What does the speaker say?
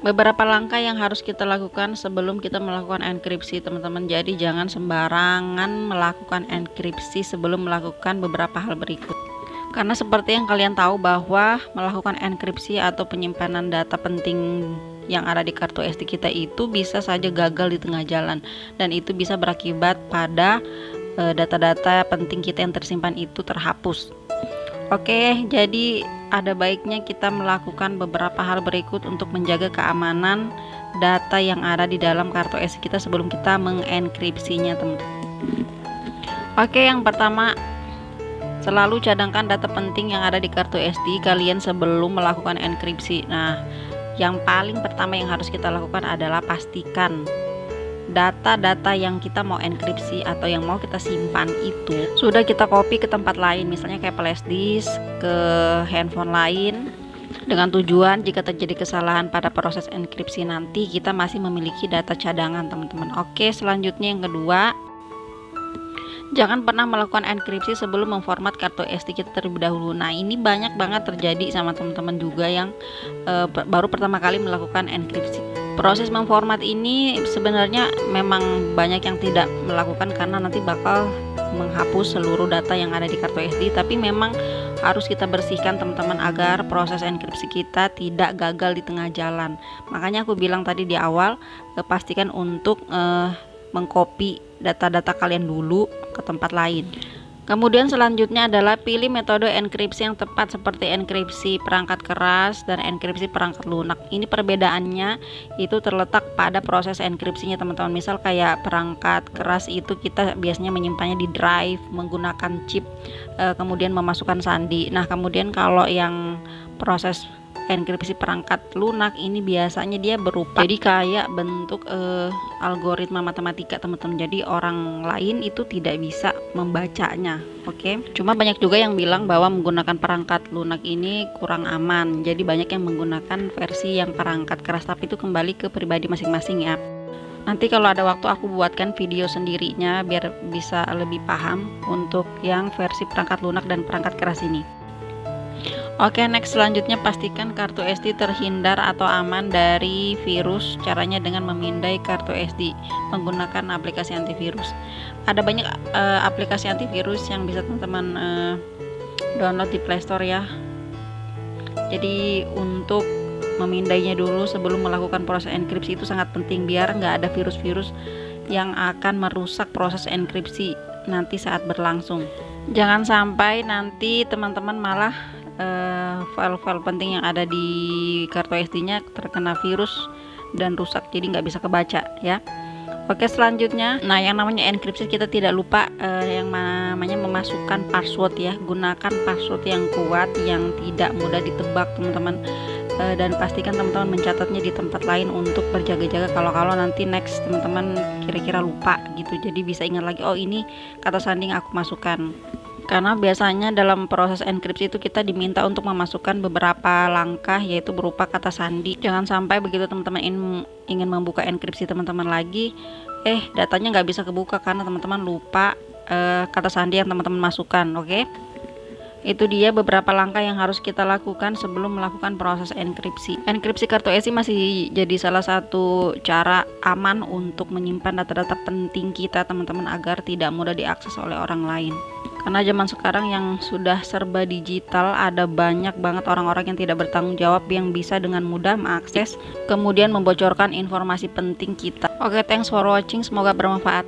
Beberapa langkah yang harus kita lakukan sebelum kita melakukan enkripsi, teman-teman. Jadi jangan sembarangan melakukan enkripsi sebelum melakukan beberapa hal berikut. Karena seperti yang kalian tahu bahwa melakukan enkripsi atau penyimpanan data penting yang ada di kartu SD kita itu bisa saja gagal di tengah jalan, dan itu bisa berakibat pada data-data penting kita yang tersimpan itu terhapus. Oke, jadi ada baiknya kita melakukan beberapa hal berikut untuk menjaga keamanan data yang ada di dalam kartu SD kita sebelum kita mengenkripsinya, teman-teman. Oke, yang pertama, selalu cadangkan data penting yang ada di kartu SD kalian sebelum melakukan enkripsi. Nah, yang paling pertama yang harus kita lakukan adalah pastikan data-data yang kita mau enkripsi atau yang mau kita simpan itu sudah kita copy ke tempat lain, misalnya kayak flash disk ke handphone lain, dengan tujuan jika terjadi kesalahan pada proses enkripsi nanti kita masih memiliki data cadangan, teman-teman. Oke, selanjutnya yang kedua, jangan pernah melakukan enkripsi sebelum memformat kartu SD kita terlebih dahulu. Nah, ini banyak banget terjadi sama teman-teman juga yang baru pertama kali melakukan enkripsi. Proses memformat ini sebenarnya memang banyak yang tidak melakukan karena nanti bakal menghapus seluruh data yang ada di kartu SD, tapi memang harus kita bersihkan, teman-teman, agar proses enkripsi kita tidak gagal di tengah jalan. Makanya aku bilang tadi di awal, pastikan untuk mengcopy data-data kalian dulu ke tempat lain. Kemudian selanjutnya adalah pilih metode enkripsi yang tepat seperti enkripsi perangkat keras dan enkripsi perangkat lunak. Ini perbedaannya itu terletak pada proses enkripsinya, teman-teman. Misal kayak perangkat keras itu kita biasanya menyimpannya di drive menggunakan chip, kemudian memasukkan sandi. Nah, kemudian kalau yang proses enkripsi perangkat lunak ini biasanya dia berupa jadi kayak bentuk algoritma matematika, teman-teman. Jadi orang lain itu tidak bisa membacanya. Oke. Cuma banyak juga yang bilang bahwa menggunakan perangkat lunak ini kurang aman. Jadi banyak yang menggunakan versi yang perangkat keras, tapi itu kembali ke pribadi masing-masing ya. Nanti kalau ada waktu aku buatkan video sendirinya biar bisa lebih paham untuk yang versi perangkat lunak dan perangkat keras ini. Oke, next, selanjutnya pastikan kartu SD terhindar atau aman dari virus. Caranya dengan memindai kartu SD menggunakan aplikasi antivirus. Ada banyak aplikasi antivirus yang bisa teman-teman download di Play Store ya. Jadi untuk memindainya dulu sebelum melakukan proses enkripsi itu sangat penting biar nggak ada virus-virus yang akan merusak proses enkripsi nanti saat berlangsung. Jangan sampai nanti teman-teman malah file-file penting yang ada di kartu SD-nya terkena virus dan rusak, jadi nggak bisa kebaca ya. Oke, selanjutnya, nah yang namanya enkripsi kita tidak lupa yang namanya memasukkan password ya. Gunakan password yang kuat yang tidak mudah ditebak, teman-teman. Dan pastikan teman-teman mencatatnya di tempat lain untuk berjaga-jaga kalau nanti next teman-teman kira-kira lupa gitu, jadi bisa ingat lagi, oh ini kata sandi yang aku masukkan. Karena biasanya dalam proses enkripsi itu kita diminta untuk memasukkan beberapa langkah, yaitu berupa kata sandi. Jangan sampai begitu teman-teman ingin membuka enkripsi teman-teman lagi, datanya nggak bisa kebuka karena teman-teman lupa kata sandi yang teman-teman masukkan. Oke, itu dia beberapa langkah yang harus kita lakukan sebelum melakukan proses enkripsi. Enkripsi kartu SD masih jadi salah satu cara aman untuk menyimpan data-data penting kita, teman-teman, agar tidak mudah diakses oleh orang lain. Karena zaman sekarang yang sudah serba digital, ada banyak banget orang-orang yang tidak bertanggung jawab yang bisa dengan mudah mengakses kemudian membocorkan informasi penting kita. Oke, thanks for watching, semoga bermanfaat.